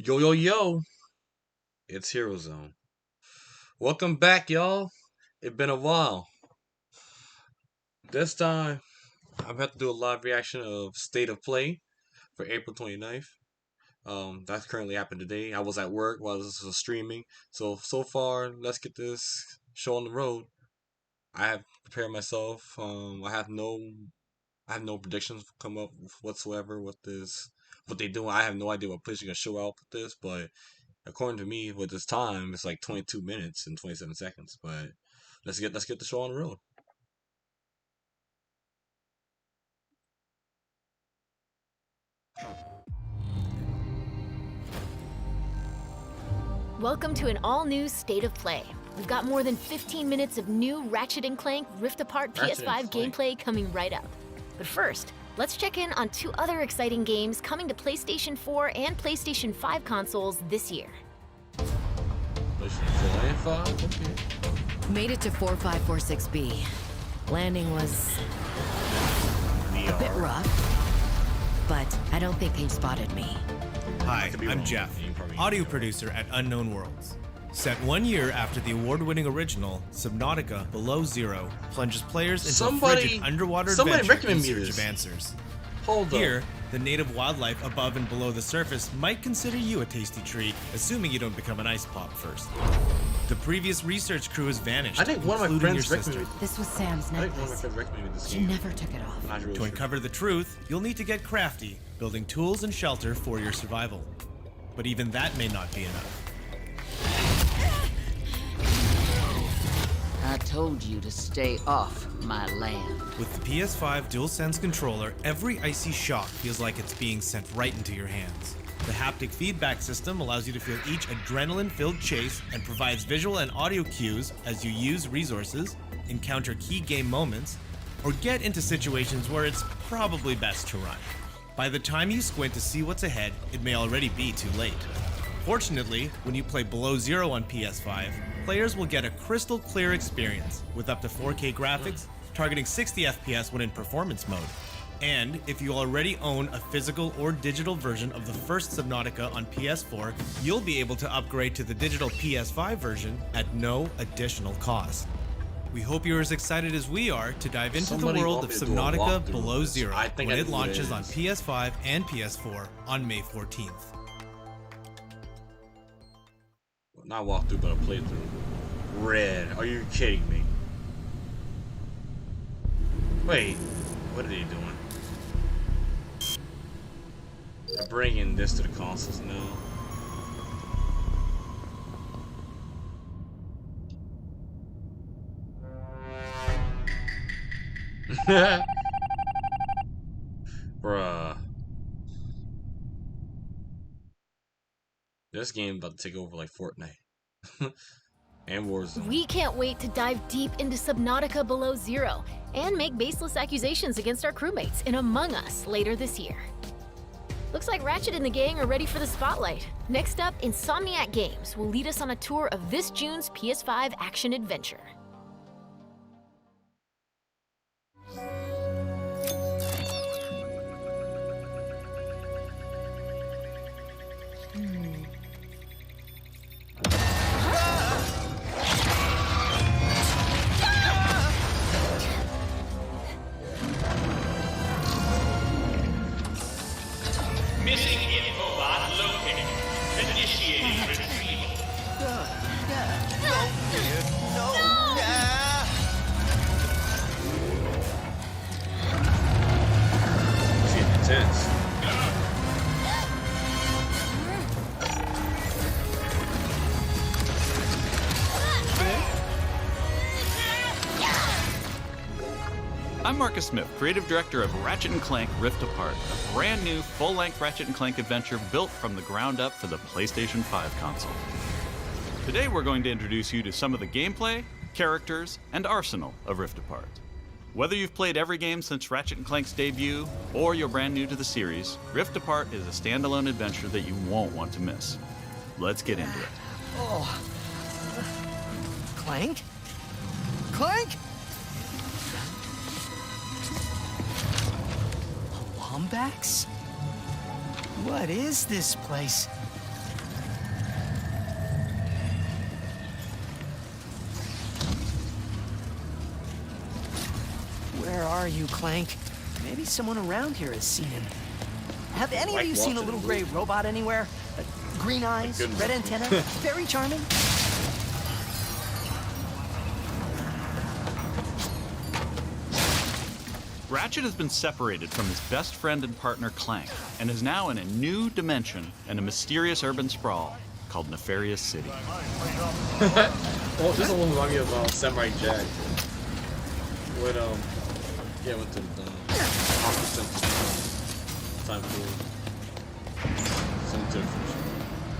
Yo, yo, yo, it's Hero Zone. Welcome back, y'all. It's been a while. This time, I'm about to do a live reaction of State of Play for April 29th. That's currently happened today. I was at work while this was streaming. So far, let's get this show on the road. I have prepared myself. I have no predictions come up whatsoever with this, what they do. I have no idea what place you're gonna show out with this, but according to me, with this time, it's like 22 minutes and 27 seconds. But let's get the show on the road. Welcome to an all-new State of Play. We've got more than 15 minutes of new Ratchet & Clank Rift Apart PS5 gameplay coming right up. But first, let's check in on two other exciting games coming to PlayStation 4 and PlayStation 5 consoles this year. PlayStation 4 and 5? Okay. Made it to 4546B. Landing was a bit rough, but I don't think they spotted me. Hi, I'm wrong. Jeff, You probably- audio producer at Unknown Worlds. Set 1 year after the award-winning original, Subnautica Below Zero plunges players into a frigid underwater adventure in recommend me search this. of answers. Hold Here, up. the native wildlife above and below the surface might consider you a tasty treat, assuming you don't become an ice pop first. The previous research crew has vanished, I think one of my including friends your sister. recommended me. This was Sam's I think one of my necklace. friends recommended me this She game. never took it off. I'm not really To sure. uncover the truth, you'll need to get crafty, building tools and shelter for your survival. But even that may not be enough. I told you to stay off my land. With the PS5 DualSense controller, every icy shock feels like it's being sent right into your hands. The haptic feedback system allows you to feel each adrenaline-filled chase and provides visual and audio cues as you use resources, encounter key game moments, or get into situations where it's probably best to run. By the time you squint to see what's ahead, it may already be too late. Fortunately, when you play Below Zero on PS5, players will get a crystal clear experience with up to 4K graphics, targeting 60 FPS when in performance mode. And if you already own a physical or digital version of the first Subnautica on PS4, you'll be able to upgrade to the digital PS5 version at no additional cost. We hope you're as excited as we are to dive into Somebody the world want of me to do a Subnautica walkthrough Below of this. Zero I think when I it know what it launches on is. PS5 and PS4 on May 14th. Not walkthrough, but a playthrough. Red. Are you kidding me? Wait, what are they doing? They're bringing this to the consoles now. Bruh. This game about to take over like Fortnite. And Warzone. We can't wait to dive deep into Subnautica Below Zero and make baseless accusations against our crewmates in Among Us later this year. Looks like Ratchet and the gang are ready for the spotlight. Next up, Insomniac Games will lead us on a tour of this June's PS5 action adventure. Missing infobot located. Initiating retrieval. It's getting intense. I'm Marcus Smith, creative director of Ratchet & Clank Rift Apart, a brand new full-length Ratchet & Clank adventure built from the ground up for the PlayStation 5 console. Today we're going to introduce you to some of the gameplay, characters, and arsenal of Rift Apart. Whether you've played every game since Ratchet & Clank's debut, or you're brand new to the series, Rift Apart is a standalone adventure that you won't want to miss. Let's get into it. Clank? Clank? Wombats? What is this place? Where are you, Clank? Maybe someone around here has seen him. Have any of you seen a little gray robot anywhere? Green eyes, red antenna, very charming. Ratchet has been separated from his best friend and partner Clank, and is now in a new dimension in a mysterious urban sprawl called Nefarious City. Oh, this one remind me of Samurai Jack. With yeah, went to the time for some to the future.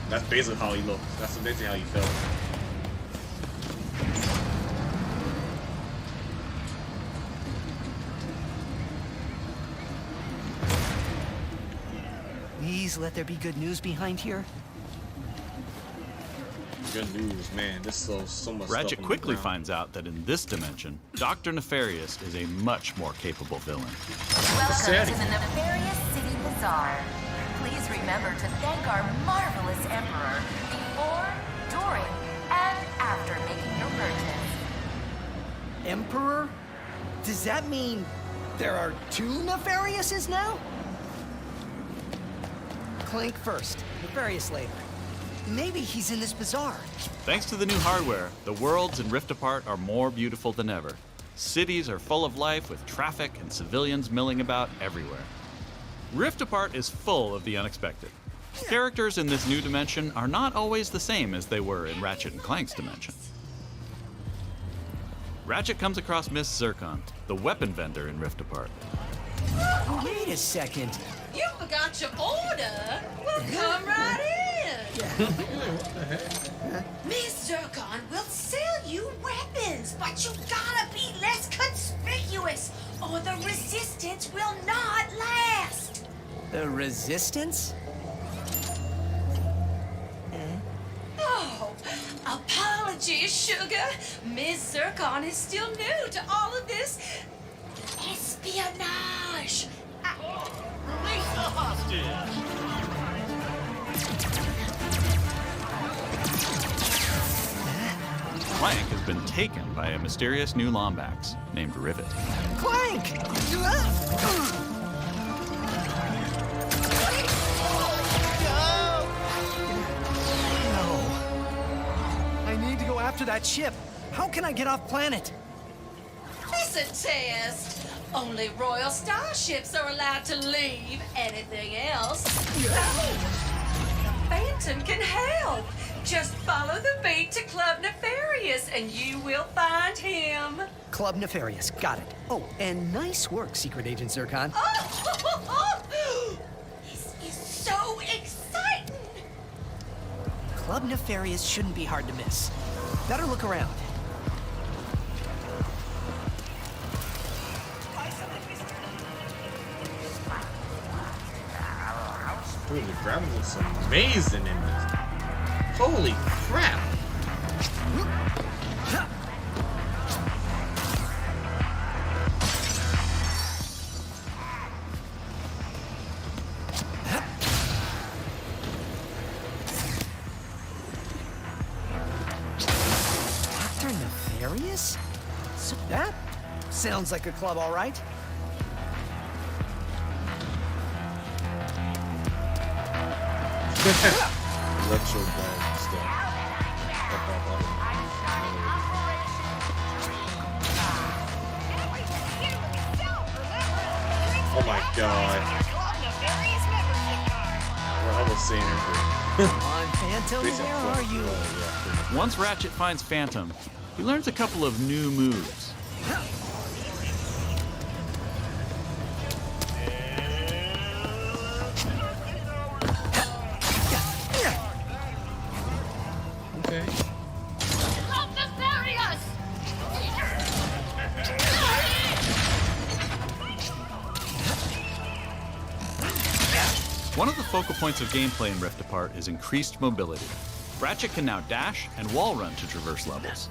That's basically how he looked. That's basically how he felt. Please let there be good news behind here. Good news, man. This is so much. Ratchet quickly finds out that in this dimension, Dr. Nefarious is a much more capable villain. Welcome to the Nefarious City Bazaar. Please remember to thank our marvelous Emperor before, during, and after making your purchase. Emperor? Does that mean there are two Nefariouses now? Clank first, Nefarious later. Maybe he's in this bazaar. Thanks to the new hardware, the worlds in Rift Apart are more beautiful than ever. Cities are full of life with traffic and civilians milling about everywhere. Rift Apart is full of the unexpected. Characters in this new dimension are not always the same as they were in Ratchet and Clank's dimension. Ratchet comes across Miss Zircon, the weapon vendor in Rift Apart. Wait a second. You forgot your order? Well, come right in. Miss Zircon will sell you weapons, but you gotta be less conspicuous, or the resistance will not last. The Resistance? Oh, apologies, sugar. Miss Zircon is still new to all of this espionage. Release the hostage! Clank has been taken by a mysterious new Lombax named Rivet. Clank! No. I need to go after that ship. How can I get off planet? Listen, Test. Only royal starships are allowed to leave. Anything else? Phantom can help. Just follow the beat to Club Nefarious and you will find him. Club Nefarious, got it. Oh, and nice work, Secret Agent Zircon. Oh, this is so exciting. Club Nefarious shouldn't be hard to miss. Better look around. Dude, the graphics looks amazing in this. Holy crap! Dr. Nefarious? So that sounds like a club, all right. Electro ball stuff. Oh my god. We're almost seeing her. Come on, Phantom, where are you? Once Ratchet finds Phantom, he learns a couple of new moves. Okay. Club Nefarious! One of the focal points of gameplay in Rift Apart is increased mobility. Ratchet can now dash and wall run to traverse levels.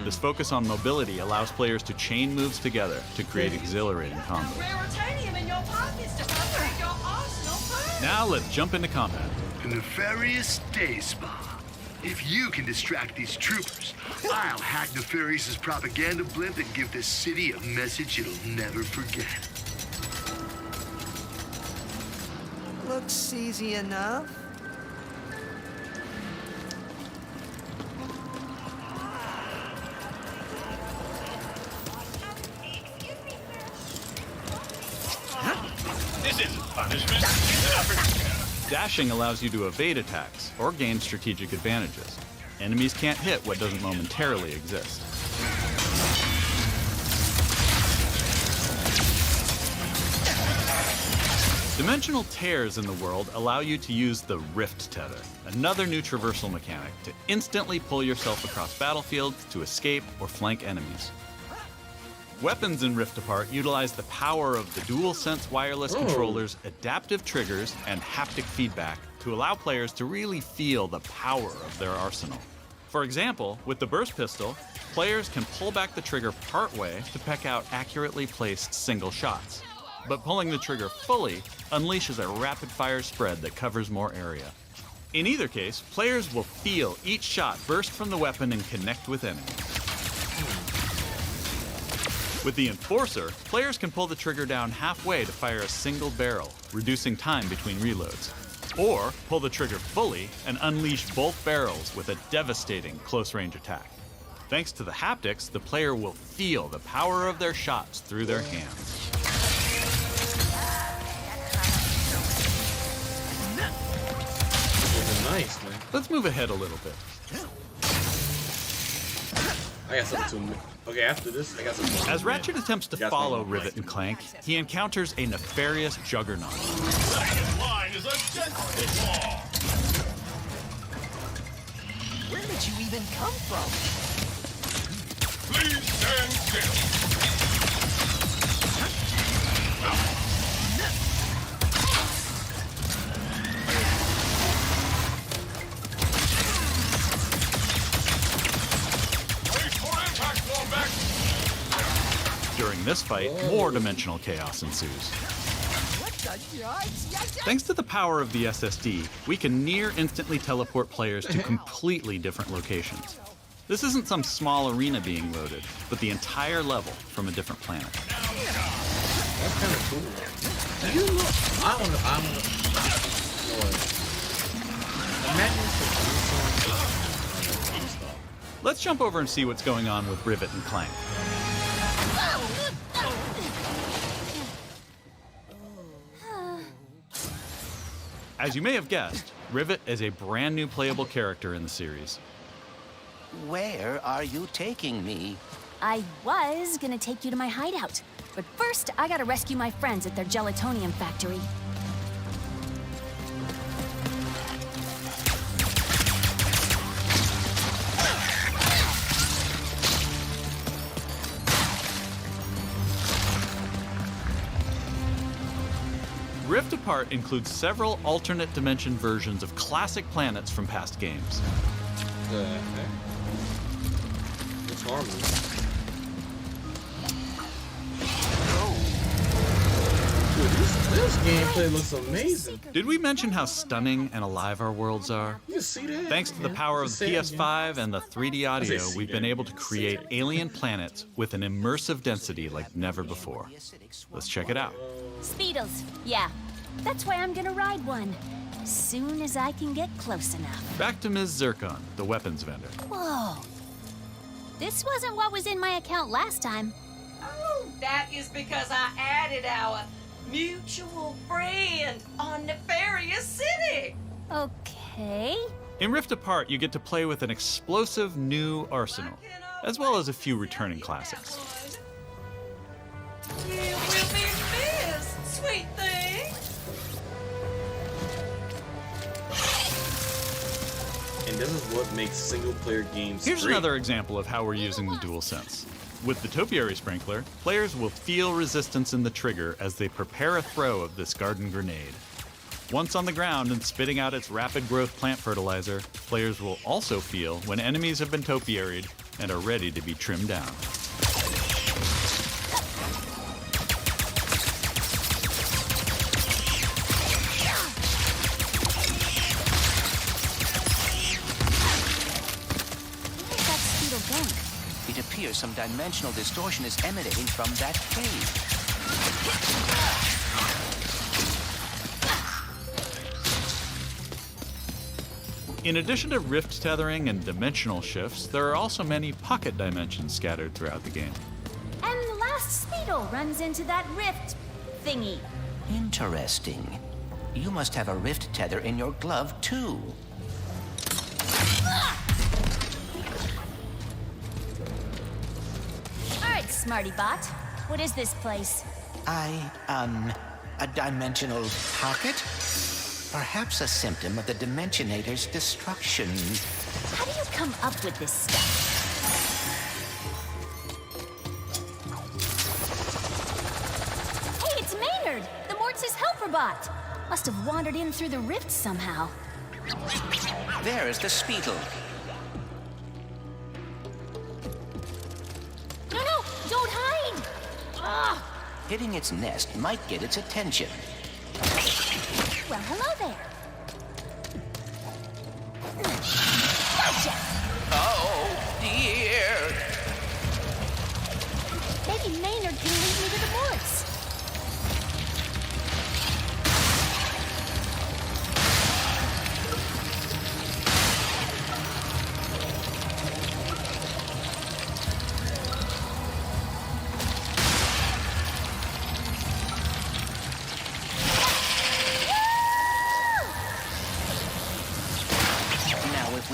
This focus on mobility allows players to chain moves together to create exhilarating combos. Raritanium in your pockets to upgrade your arsenal first. Now let's jump into combat. The Nefarious Day Spa. If you can distract these troopers, I'll hack Nefarious' propaganda blimp and give this city a message it'll never forget. Looks easy enough. This isn't punishment. It's an opportunity. Dashing allows you to evade attacks or gain strategic advantages. Enemies can't hit what doesn't momentarily exist. Dimensional tears in the world allow you to use the Rift Tether, another new traversal mechanic to instantly pull yourself across battlefields to escape or flank enemies. Weapons in Rift Apart utilize the power of the DualSense wireless controller's adaptive triggers and haptic feedback to allow players to really feel the power of their arsenal. For example, with the burst pistol, players can pull back the trigger partway to peck out accurately placed single shots. But pulling the trigger fully unleashes a rapid-fire spread that covers more area. In either case, players will feel each shot burst from the weapon and connect with enemies. With the Enforcer, players can pull the trigger down halfway to fire a single barrel, reducing time between reloads. Or pull the trigger fully and unleash both barrels with a devastating close-range attack. Thanks to the haptics, the player will feel the power of their shots through their hands. Nice, man. Let's move ahead a little bit. I got something to... Okay, after this, I got something. As Ratchet attempts to follow Rivet and Clank, he encounters a nefarious juggernaut. Second line is a gentleman's law. Where did you even come from? Please stand still. During this fight, more dimensional chaos ensues. Thanks to the power of the SSD, we can near instantly teleport players to completely different locations. This isn't some small arena being loaded, but the entire level from a different planet. That's kind of cool. Do you look? I don't know. Let's jump over and see what's going on with Rivet and Clank. As you may have guessed, Rivet is a brand new playable character in the series. Where are you taking me? I was gonna take you to my hideout, but first I gotta rescue my friends at their gelatonium factory. Rift Apart includes several alternate dimension versions of classic planets from past games. The heck? It's harmless. Dude, this gameplay looks amazing. Did we mention how stunning and alive our worlds are? You see that? Thanks to the power of the PS5 and the 3D audio, we've been able to create alien planets with an immersive density like never before. Let's check it out. Speedos, yeah. That's why I'm gonna ride one. As soon as I can get close enough. Back to Ms. Zircon, the weapons vendor. Whoa. This wasn't what was in my account last time. Oh, that is because I added our mutual friend on Nefarious City. Okay. In Rift Apart, you get to play with an explosive new arsenal, as well as a few returning classics. You will be missed, sweet thing. And this is what makes single-player games Here's great. another example of how we're using the DualSense. With the Topiary Sprinkler, players will feel resistance in the trigger as they prepare a throw of this garden grenade. Once on the ground and spitting out its rapid growth plant fertilizer, players will also feel when enemies have been topiaried and are ready to be trimmed down. appears some dimensional distortion is emanating from that cave. In addition to rift tethering and dimensional shifts, there are also many pocket dimensions scattered throughout the game. And the last Speedle runs into that rift thingy. Interesting. You must have a rift tether in your glove, too. All right, Smarty Bot. What is this place? A dimensional pocket? Perhaps a symptom of the Dimensionator's destruction. How do you come up with this stuff? Hey, it's Maynard, the Mortis helper bot. Must have wandered in through the rift somehow. There is the Speedle. No, don't hide! Ugh. Hitting its nest might get its attention. Well, hello there. Gotcha! Oh, dear. Maybe Maynard can lead me to the Morts.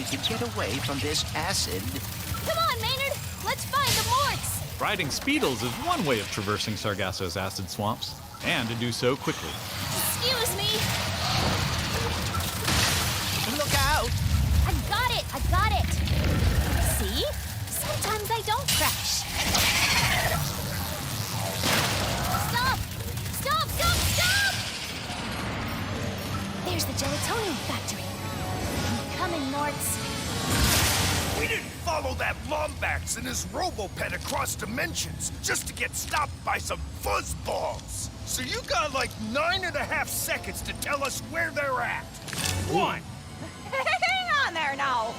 To get away from this acid. Come on, Maynard! Let's find the Morts! Riding Speedles is one way of traversing Sargasso's acid swamps, and to do so quickly. Excuse me! Look out! I got it! See? Sometimes I don't crash. Stop! There's the gelatonium factory. Coming, Morts. We didn't follow that Lombax and his Robopet across dimensions just to get stopped by some fuzzballs. So you got like 9.5 seconds to tell us where they're at. 1. Hang on there now.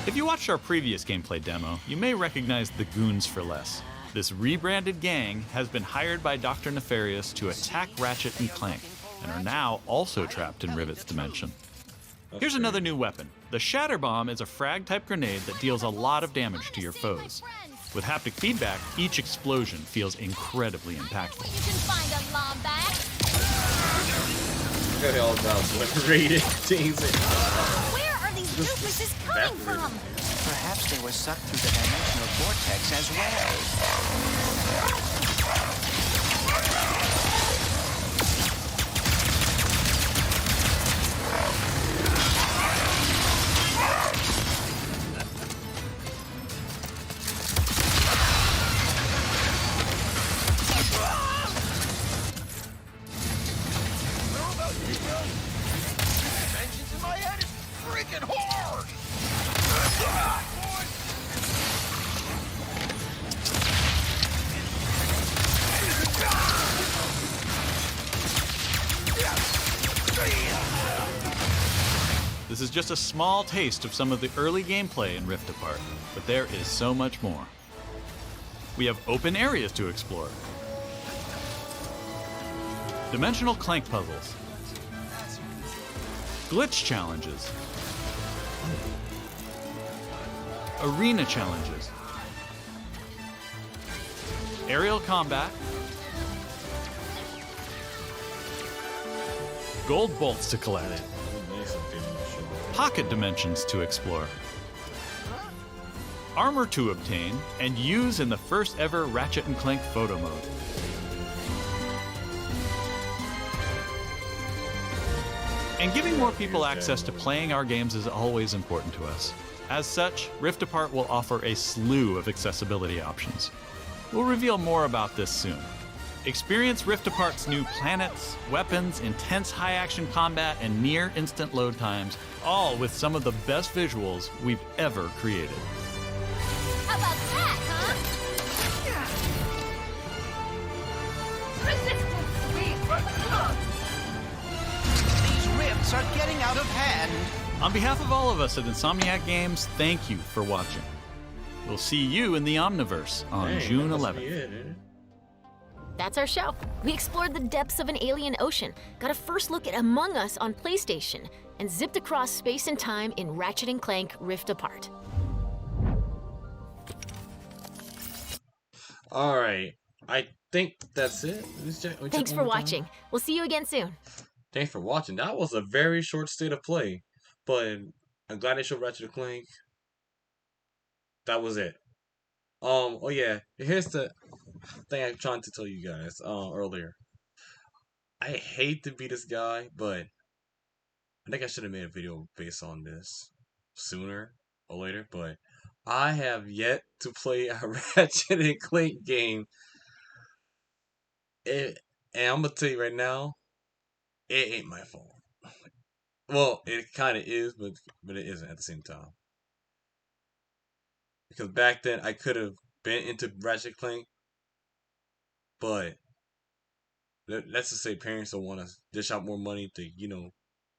If you watched our previous gameplay demo, you may recognize the Goons for Less. This rebranded gang has been hired by Dr. Nefarious to attack Ratchet and Clank, and are now also trapped in Rivet's dimension. Here's another new weapon. The Shatter Bomb is a frag-type grenade that deals a lot of damage to your foes. With haptic feedback, each explosion feels incredibly impactful. You can find a Lombax. Look at all about what rated teams. Where are these doofuses coming from? Perhaps they were sucked through the dimensional vortex as well. This is just a small taste of some of the early gameplay in Rift Apart, but there is so much more. We have open areas to explore, dimensional Clank puzzles, glitch challenges, arena challenges, aerial combat, gold bolts to collect, pocket dimensions to explore, armor to obtain and use in the first ever Ratchet & Clank photo mode. And giving more people access to playing our games is always important to us. As such, Rift Apart will offer a slew of accessibility options. We'll reveal more about this soon. Experience Rift Apart's new planets, weapons, intense high-action combat, and near-instant load times, all with some of the best visuals we've ever created. How about that, huh? These rifts are getting out of hand. On behalf of all of us at Insomniac Games, thank you for watching. We'll see you in the Omniverse on June 11th. That's our show. We explored the depths of an alien ocean, got a first look at Among Us on PlayStation, and zipped across space and time in Ratchet & Clank Rift Apart. Alright, I think that's it. Thanks for watching. We'll see you again soon. Thanks for watching. That was a very short state of play, but I'm glad they showed Ratchet & Clank. That was it. Oh yeah, here's the thing I'm trying to tell you guys earlier. I hate to be this guy, but I think I should have made a video based on this sooner or later, but I have yet to play a Ratchet and Clank game. And I'm gonna tell you right now, it ain't my fault. Well, it kind of is, but it isn't at the same time. Because back then I could have been into Ratchet Clank, but let's just say parents don't want to dish out more money to,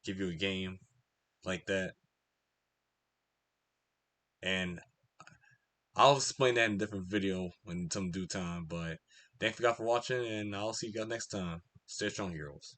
give you a game like that. And I'll explain that in a different video in some due time, but thanks for watching, and I'll see you guys next time. Stay strong, heroes.